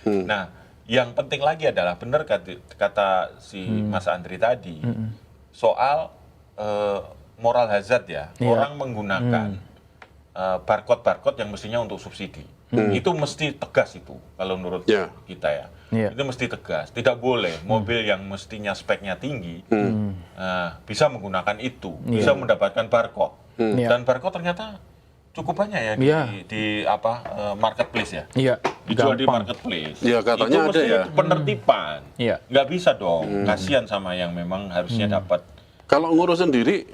Nah, yang penting lagi adalah benar kata si Mas Andri tadi soal moral hazard ya. Orang menggunakan barcode-barcode yang mestinya untuk subsidi. Itu mesti tegas itu kalau menurut kita ya. Itu mesti tegas. Tidak boleh mobil yang mestinya speknya tinggi bisa menggunakan itu, bisa mendapatkan barcode. Dan barcode ternyata cukup banyak ya di marketplace ya. Dijual di marketplace. Katanya itu ada mesti ya. Penertiban. Nggak bisa dong. Kasihan sama yang memang harusnya dapat. Kalau ngurus sendiri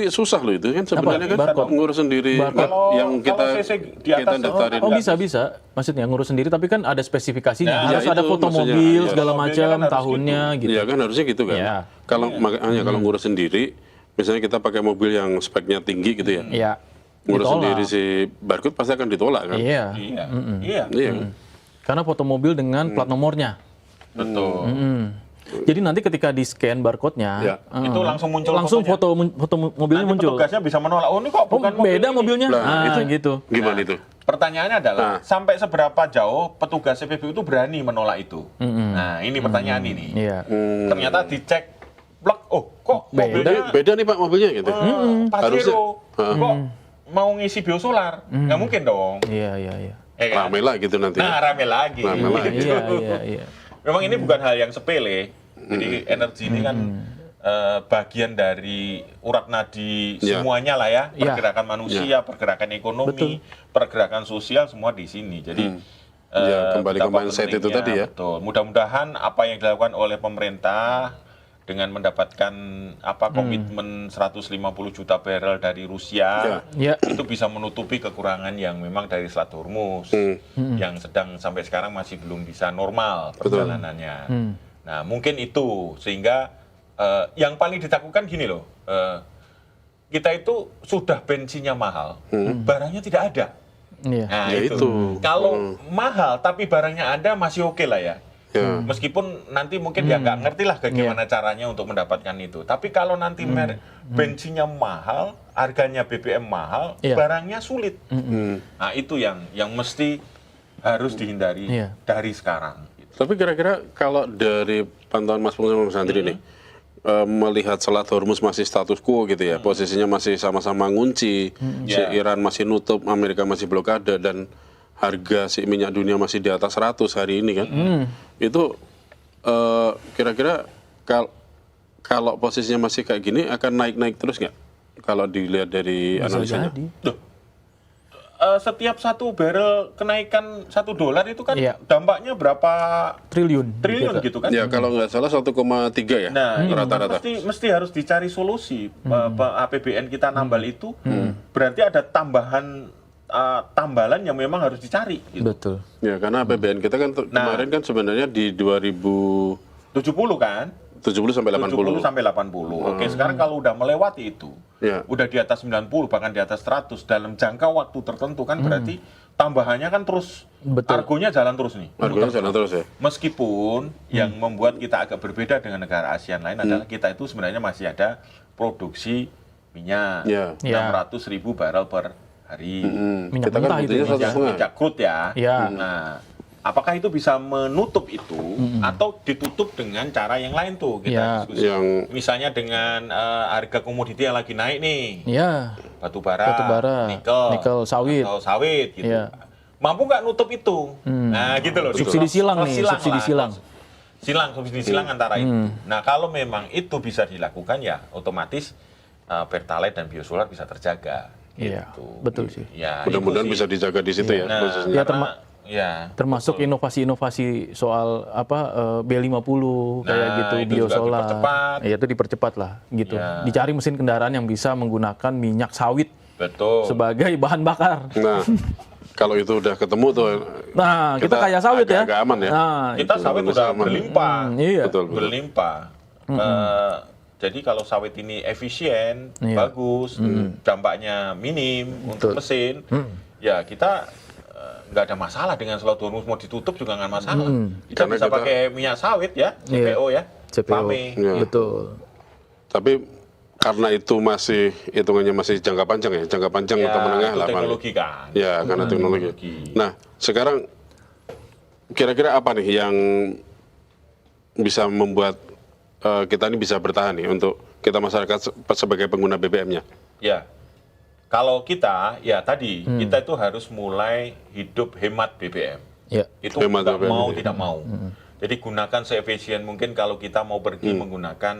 susah loh itu kan sebenarnya kan ngurus sendiri yang kita daftarin. Bisa. Maksudnya ngurus sendiri tapi kan ada spesifikasinya. Harus ada foto mobil segala macam, tahunnya gitu. Iya kan harusnya gitu kan. Kalau makanya kalau ngurus sendiri, misalnya kita pakai mobil yang speknya tinggi gitu ya. Ngurus sendiri si barcode pasti akan ditolak kan. Iya. Karena foto mobil dengan plat nomornya. Betul. Jadi nanti ketika di scan barcode-nya, itu langsung muncul foto mobilnya nanti muncul. Petugasnya bisa menolak. Oh ini kok bukan mobil beda ini. mobilnya. Itu gitu. Gimana itu? Pertanyaannya adalah sampai seberapa jauh petugas CPBU itu berani menolak itu? Nah ini pertanyaan ini. Ternyata dicek, blok. Oh kok beda nih Pak mobilnya gitu. Pajero, kok mau ngisi biosolar? Nggak mungkin dong. Iya. Rame lah gitu nanti. Nah rame lagi. Iya. Memang ini bukan hal yang sepele. Jadi energi ini kan bagian dari urat nadi semuanya lah ya. Pergerakan manusia, pergerakan ekonomi, pergerakan sosial semua di sini. Jadi kembali ke mindset itu tadi ya. Betul. Mudah-mudahan apa yang dilakukan oleh pemerintah dengan mendapatkan komitmen 150 juta barrel dari Rusia itu bisa menutupi kekurangan yang memang dari Selat Hormuz yang sedang sampai sekarang masih belum bisa normal perjalanannya. Nah mungkin itu sehingga yang paling ditakutkan gini loh, kita itu sudah bensinnya mahal, barangnya tidak ada. Nah itu. Kalau mahal tapi barangnya ada masih oke lah ya. Meskipun nanti mungkin dia nggak ngerti lah bagaimana caranya untuk mendapatkan itu. Tapi kalau nanti bensinnya mahal, harganya BBM mahal, barangnya sulit. Nah itu yang mesti harus dihindari dari sekarang. Tapi kira-kira kalau dari pantauan Mas Pung sama Mas Andri nih, melihat Selat Hormuz masih status quo gitu ya, posisinya masih sama-sama ngunci, si Iran masih nutup, Amerika masih blokade, dan harga si minyak dunia masih di atas 100 hari ini kan, itu kira-kira kalau posisinya masih kayak gini akan naik-naik terus nggak? Kalau dilihat dari analisanya. Setiap satu barrel kenaikan $1 itu kan dampaknya berapa triliun gitu kan? Ya kalau nggak salah 1,3 ya. Nah rata-rata. Mesti harus dicari solusi. APBN kita nambal itu berarti ada tambalan yang memang harus dicari. Gitu. Betul. Ya karena APBN kita kan kemarin kan sebenarnya di 2070 kan? 70 sampai 80. Oke, sekarang kalau udah melewati itu, udah di atas 90 bahkan di atas 100 dalam jangka waktu tertentu kan berarti tambahannya kan terus argonya jalan terus nih. Argonya jalan terus ya. Meskipun yang membuat kita agak berbeda dengan negara ASEAN lain adalah kita itu sebenarnya masih ada produksi minyak 600.000 barel per hari. Minyak mentah itu. Minyak crude ya. Nah, apakah itu bisa menutup itu atau ditutup dengan cara yang lain tuh kita diskusi. Misalnya dengan harga komoditi yang lagi naik nih. Batu bara, nikel, sawit gitu. Mampu nggak nutup itu? Nah, gitu loh. Subsidi silang nih, subsidi silang antara itu. Nah, kalau memang itu bisa dilakukan ya otomatis Pertalite dan biosolar bisa terjaga. Gitu. Betul sih. Ya, mudah-mudahan bisa dijaga di situ ya. Termasuk inovasi-inovasi soal B50 kayak gitu, biosolar. Itu dipercepat lah gitu. Dicari mesin kendaraan yang bisa menggunakan minyak sawit sebagai bahan bakar. Nah, kalau itu udah ketemu tuh. Nah, kita kayak sawit ya. Agak aman ya. Nah, kita sawit udah berlimpah. Betul. Berlimpah. Jadi kalau sawit ini efisien, bagus, dampaknya minim untuk mesin, ya kita nggak ada masalah dengan Selat Hormuz mau ditutup juga nggak masalah. Kita bisa pakai minyak sawit ya, CPO ya, FAME. Betul. Tapi karena itu masih hitungannya masih jangka panjang ya, jangka panjang atau menengah lah. Teknologi kan. Ya, karena teknologi. Nah, sekarang kira-kira apa nih yang bisa membuat kita ini bisa bertahan nih untuk kita masyarakat sebagai pengguna BBM-nya? Ya, kalau kita ya tadi kita itu harus mulai hidup hemat BBM. Ya. Itu Hemat nggak BBM, mau ya. tidak mau. Jadi gunakan seefisien mungkin kalau kita mau pergi menggunakan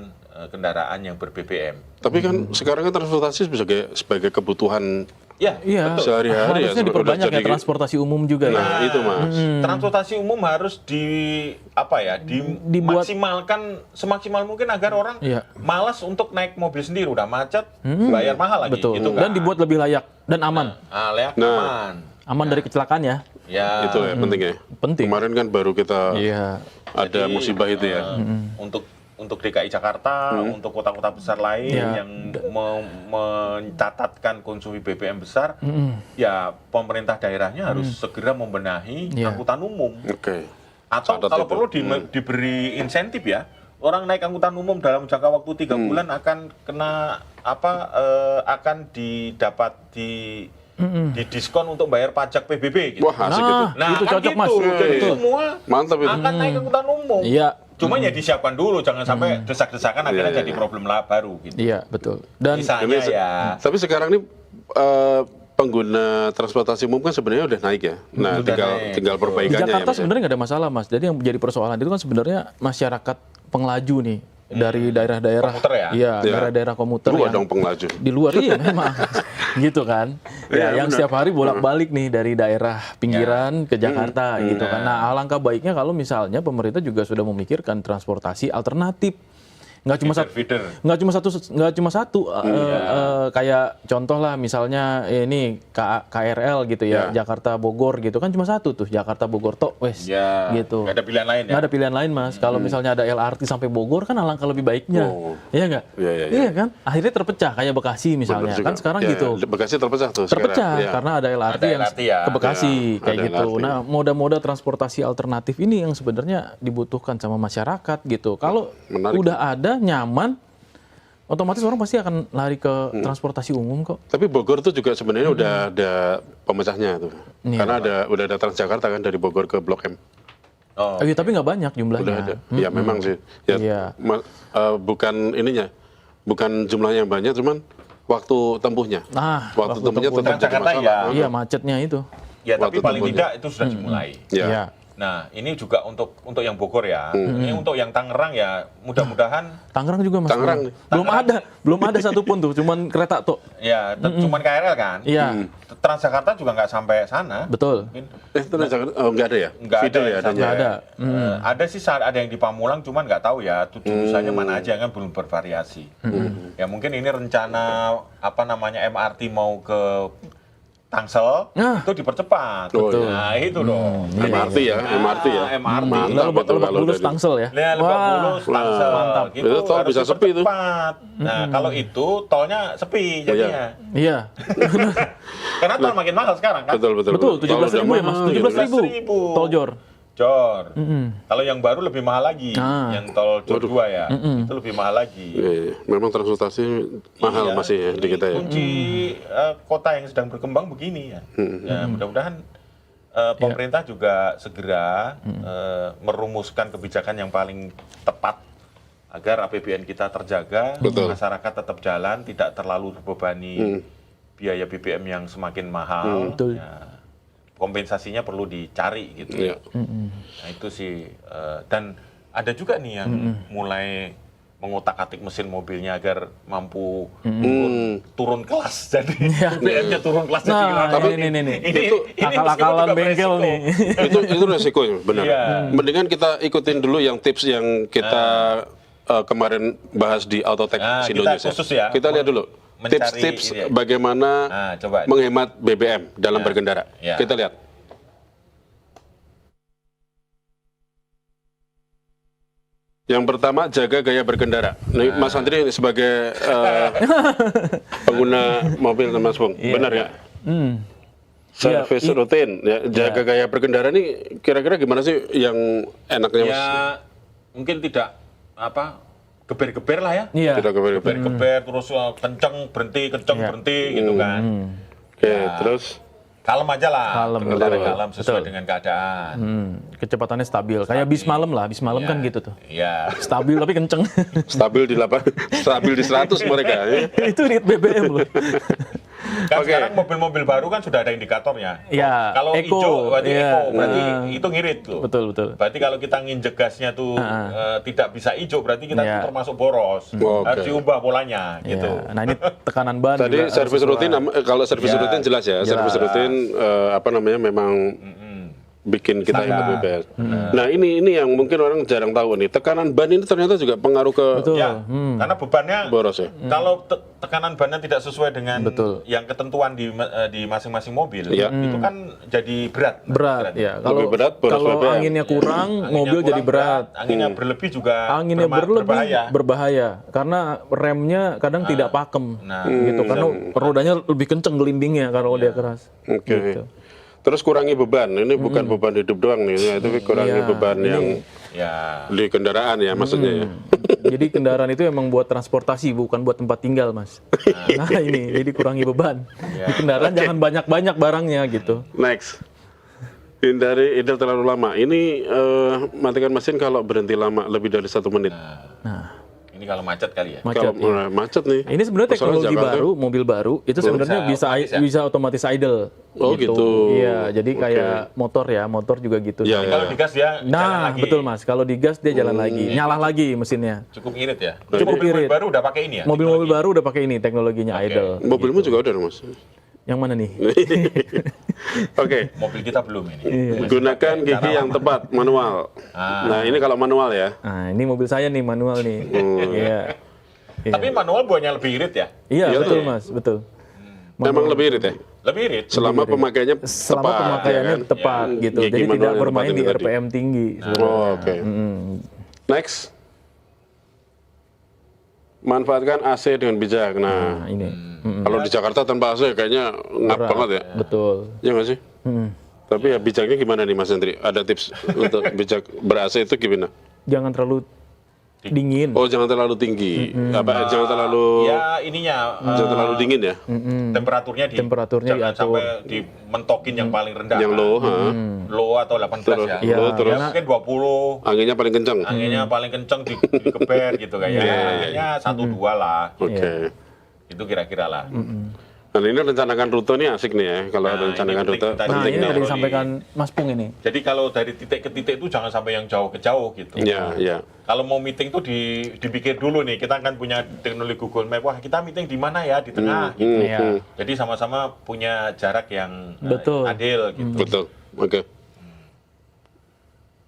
kendaraan yang ber-BBM. Tapi kan sekarang kan transportasi sebagai kebutuhan Ya, Iya, sehari-hari ya. harusnya diperbanyak Jadi- ya transportasi umum juga ya. Nah, itu Mas. transportasi umum harus Dibuat- dimaksimalkan semaksimal mungkin agar orang Iya. malas untuk naik mobil sendiri, udah macet, bayar mahal lagi. Betul. Gitu Dan kan. dibuat lebih layak dan aman. Layak Nah. aman. Aman dari kecelakaan ya. Ya. Itu ya penting ya. Penting. Kemarin kan baru kita Iya. ada Jadi, musibah itu ya. Untuk DKI Jakarta, untuk kota-kota besar lain Ya. yang mencatatkan konsumsi BBM besar, ya pemerintah daerahnya harus segera membenahi Ya. angkutan umum. Oke. Atau Catat kalau itu. perlu diberi insentif ya, orang naik angkutan umum dalam jangka waktu 3 bulan akan kena akan didiskon untuk bayar pajak PBB gitu. Wah, asik itu. Nah, itu kan cocok gitu. Mas. Jadi Betul. semua Mantap itu. akan naik angkutan umum. Iya. Cuma ya disiapkan dulu, jangan sampai desak-desakan akhirnya Iya, jadi iya. problem baru gitu. Iya, betul. Dan Misalnya Ini ya. Tapi sekarang ini pengguna transportasi umum kan sebenarnya udah naik ya. Nah, Udah tinggal naik. tinggal di perbaikannya Jakarta ya, Mas, ya. sebenarnya nggak ada masalah, Mas. Jadi yang menjadi persoalan itu kan sebenarnya masyarakat pengelaju nih dari daerah-daerah. Komuter ya? Iya, Ya. daerah-daerah komuter Gua yang dong pengelaju. di luar iya memang gitu kan. Ya, Iya, yang benar. setiap hari bolak-balik nih dari daerah pinggiran ke Jakarta gitu kan. Nah, alangkah baiknya kalau misalnya pemerintah juga sudah memikirkan transportasi alternatif. Nggak cuma satu kayak contoh lah misalnya ini KRL gitu ya, Ya. Jakarta Bogor gitu kan cuma satu tuh, Jakarta Bogor tok wes Ya, gitu. nggak ada pilihan lain ya. Nggak ada pilihan lain, Mas. Kalau misalnya ada LRT sampai Bogor kan alangkah lebih baiknya. Oh. Iya nggak? Iya, iya, iya. Iya kan? Akhirnya terpecah kayak Bekasi misalnya. Benar juga. Kan sekarang Ya, gitu. Bekasi terpecah tuh Terpecah sekarang. Ya. karena ada LRT Ada yang LRT ya. ke Bekasi Ya, kayak ada gitu. LRT. Nah, moda-moda transportasi alternatif ini yang sebenarnya dibutuhkan sama masyarakat gitu. Kalau Menarik. udah ada nyaman, otomatis orang pasti akan lari ke transportasi umum kok. Tapi Bogor tuh juga sebenarnya udah ada pemecahnya tuh. Iya. Karena udah ada Transjakarta kan dari Bogor ke Blok M. Oh. Iya, tapi nggak banyak jumlahnya. Udah ada. Ya memang sih. Ya, Iya. bukan ininya. Bukan jumlahnya yang banyak, cuman waktu tempuhnya. Nah, waktu tempuhnya tempuh. tetap jadi Jakarta masalah. ya. Iya, macetnya itu. Ya, tapi Waktu paling tempuhnya. tidak itu sudah dimulai. Ya. Iya. Nah, ini juga untuk yang Bogor ya. Ini untuk yang Tangerang ya, mudah-mudahan Tangerang juga Mas. Tangerang. Belum ada satupun tuh, cuman kereta tuh. ya cuman KRL kan. Iya, Transjakarta juga nggak sampai sana. betul. Mungkin Transjakarta nggak ada ya? Nggak ada Feeder yang ya sampai- adanya. Nggak ada. Ada sih ada yang di Pamulang, cuman nggak tahu ya jurusannya mana aja kan belum bervariasi. Ya mungkin ini rencana MRT mau ke Tangsel Nah. itu dipercepat. Betul. Nah itu dong. MRT ya, MRT ya. MRT. Mantap Lebak itu kalau Bulus dari- Tangsel ya. Lebak Bulus, Tangsel, mantap. gitu Itu tol harus bisa sepi tuh. dipercepat. Nah kalau itu tolnya sepi jadinya. Iya. Karena tol makin mahal sekarang kan. Betul. Betul, 17.000 ya Mas. 17.000 tol jor. Jor. Kalau yang baru lebih mahal lagi. Ah. Yang tol Jor 2 ya. Itu lebih mahal lagi. Iya, memang transportasi mahal Iya, masih ya di ini kita ya. Kunci kota yang sedang berkembang begini ya. Ya mudah-mudahan pemerintah juga segera merumuskan kebijakan yang paling tepat agar APBN kita terjaga, Betul. masyarakat tetap jalan, tidak terlalu terbebani biaya BBM yang semakin mahal. Betul. Ya, kompensasinya perlu dicari gitu. Iya. Nah itu sih dan ada juga nih yang mulai mengotak-atik mesin mobilnya agar mampu turun kelas. Jadi BBM-nya turun kelas. Nah, jadi ini itu akal-akalan bengkel nih. itu resiko ya, benar. Iya. Mendingan kita ikutin dulu yang tips yang kita kemarin bahas di Autotech Nah, kita Indonesia. khusus ya, Kita lihat dulu mencari tips-tips ini ya. bagaimana Nah, coba. menghemat BBM dalam berkendara. Ya. Kita lihat. Yang pertama, jaga gaya berkendara. Nih, Mas Andri sebagai pengguna mobil Mas Bung, benar ya? Service rutin, ya, jaga gaya berkendara ini kira-kira gimana sih yang enaknya Mas? Ya mungkin tidak geber-geber lah ya. Iya. Tidak keber-keber. Geber-geber terus kenceng berhenti gitu kan. Oke, terus Kalem aja lah. Kalem, sesuai dengan keadaan. Kecepatannya stabil. Kayak bis malam kan gitu tuh. Iya. Stabil tapi kenceng. Stabil di 100 mereka. Itu irit BBM loh. Kan sekarang mobil-mobil baru kan sudah ada indikatornya. Ya, kalau Eco. hijau berarti Eco, berarti itu ngirit loh. Betul. Berarti kalau kita nginjek gasnya tuh tidak bisa hijau, berarti kita tuh termasuk boros. Harus diubah polanya gitu. Nah, ini tekanan ban. Tadi servis rutin, kalau servis rutin jelas ya. Servis rutin memang bikin kita ingat BBM. Nah ini yang mungkin orang jarang tahu nih. Tekanan ban ini ternyata juga pengaruh ke karena bebannya boros ya. Kalau tekanan bannya tidak sesuai dengan yang ketentuan di masing-masing mobil, itu kan jadi berat ya. Kalau anginnya kurang, mobil jadi berat. Anginnya berlebih juga berbahaya karena remnya kadang tidak pakem gitu karena rodanya lebih kenceng gelindingnya kalau dia keras. Gitu. Terus kurangi beban, ini bukan beban hidup doang nih, itu kurangi beban yang di kendaraan ya maksudnya ya. Jadi kendaraan itu emang buat transportasi, bukan buat tempat tinggal, Mas. Nah ini, jadi kurangi beban. Di kendaraan jangan banyak-banyak barangnya gitu. Next. Hindari idle terlalu lama. Ini matikan mesin kalau berhenti lama lebih dari 1 menit. Nah. Ini kalau macet kali ya. Macet nih. Ini sebenarnya teknologi baru, mobil baru itu sebenarnya bisa otomatis idle. Oh gitu. Iya, jadi kayak motor juga gitu. Ya, kalau digas dia jalan lagi. Betul Mas. Kalau digas dia jalan lagi, nyala lagi mesinnya. Cukup irit ya. Cukup irit. Mobil baru udah pakai ini ya. Mobil-mobil baru udah pakai ini teknologinya idle. Mobilmu juga udah Mas. Yang mana nih? Oke. Mobil kita belum ini. Gunakan gigi yang tepat, manual. Nah ini kalau manual ya. Nah ini mobil saya nih manual nih. Iya. Tapi manual buahnya lebih irit ya? Iya betul Mas, betul. Memang lebih irit ya? Lebih irit. Selama pemakaiannya tepat gitu. Jadi tidak bermain di RPM tinggi. Oke. Next. Manfaatkan AC dengan bijak. Nah ini. Kalau di Jakarta tanpa AC kayaknya ngap banget ya. Betul. Iya nggak sih? Tapi ya bijaknya gimana nih Mas Hendri? Ada tips untuk bijak ber-AC itu gimana? Jangan terlalu dingin. Oh jangan terlalu tinggi. Jangan terlalu. Ya ininya. Jangan terlalu dingin ya. Temperaturnya diatur. Sampai dimentokin yang paling rendah. Yang low. Low atau 18 ya. Iya. Terus mungkin 20. Anginnya paling kencang. Anginnya paling kencang dikeber gitu kayak. Anginnya 1-2 lah. Oke. Itu kira-kira lah. Nah ini rencanakan rute nih asik nih ya. Kalau ada rencanakan rute penting. Ini tadi disampaikan Mas Pung ini. Jadi kalau dari titik ke titik itu jangan sampai yang jauh ke jauh gitu. Iya. Kalau mau meeting tuh dipikir dulu nih. Kita kan punya teknologi Google Map. Wah kita meeting di mana ya? Di tengah gitu. Jadi sama-sama punya jarak yang adil gitu. Betul. Oke.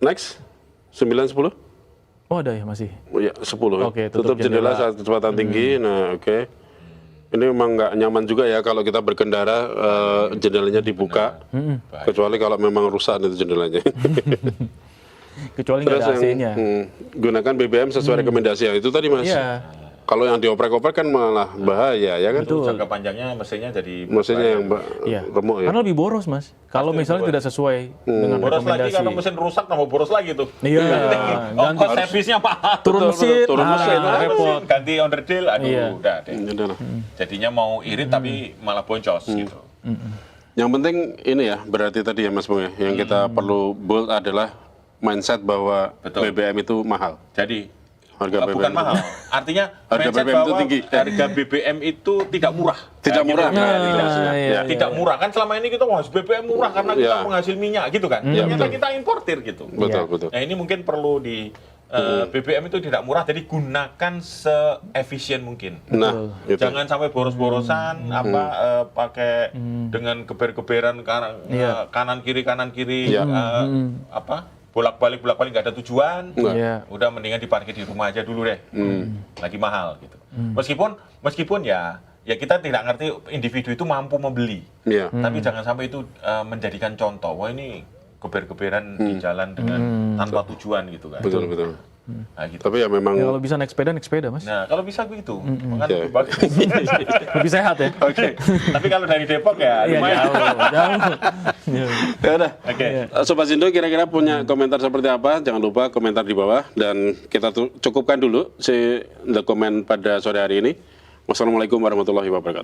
Next. 9-10. Oh ada ya masih? Ya 10 ya. Oke, tutup jendela saat kecepatan tinggi. Nah oke. Ini memang nggak nyaman juga ya kalau kita berkendara jendelanya dibuka, kecuali kalau memang rusak itu jendelanya. Kecuali nggak ada AC-nya. Gunakan BBM sesuai rekomendasi ya itu tadi Mas. Iya. Kalau yang dioprek-oprek kan malah bahaya ya kan. Betul. Jangka panjangnya mesinnya jadi yang remuk ya. Karena lebih boros Mas. Kalau misalnya tidak sesuai dengan boros rekomendasi. Lagi kalau mesin rusak nambah boros lagi tuh. Iya. Ongkos servisnya mahal. Turun mesin, repot. Ganti onderdil, aduh udah deh. Jadinya mau irit tapi malah boncos gitu. Yang penting ini ya berarti tadi ya Mas Bung ya. Yang kita perlu bold adalah mindset bahwa BBM itu mahal. Jadi harga BBM bukan mahal. Artinya harga mindset BBM bahwa itu tinggi. Harga BBM itu tidak murah. Tidak murah. Tidak murah. Kan selama ini kita BBM murah karena kita penghasil minyak gitu kan. Ternyata kita importir gitu. Betul. Nah ini mungkin perlu di BBM itu tidak murah, jadi gunakan seefisien mungkin. Nah, jangan sampai boros-borosan pakai dengan geber-geberan kanan kiri bolak-balik nggak ada tujuan. Udah mendingan diparkir di rumah aja dulu deh. Lagi mahal gitu. Meskipun ya kita tidak ngerti individu itu mampu membeli. Tapi jangan sampai itu menjadikan contoh. Wah ini geber-geberan di jalan dengan tanpa tujuan gitu kan. Betul. Nah, gitu. Tapi ya memang kalau bisa naik sepeda Mas. Nah kalau bisa begitu, lebih bagus. Lebih sehat ya. Oke. Tapi kalau dari Depok ya lumayan. Jauh. Ya udah. Oke. Sobat Zindo kira-kira punya komentar seperti apa? Jangan lupa komentar di bawah dan kita cukupkan dulu the comment pada sore hari ini. Wassalamualaikum warahmatullahi wabarakatuh.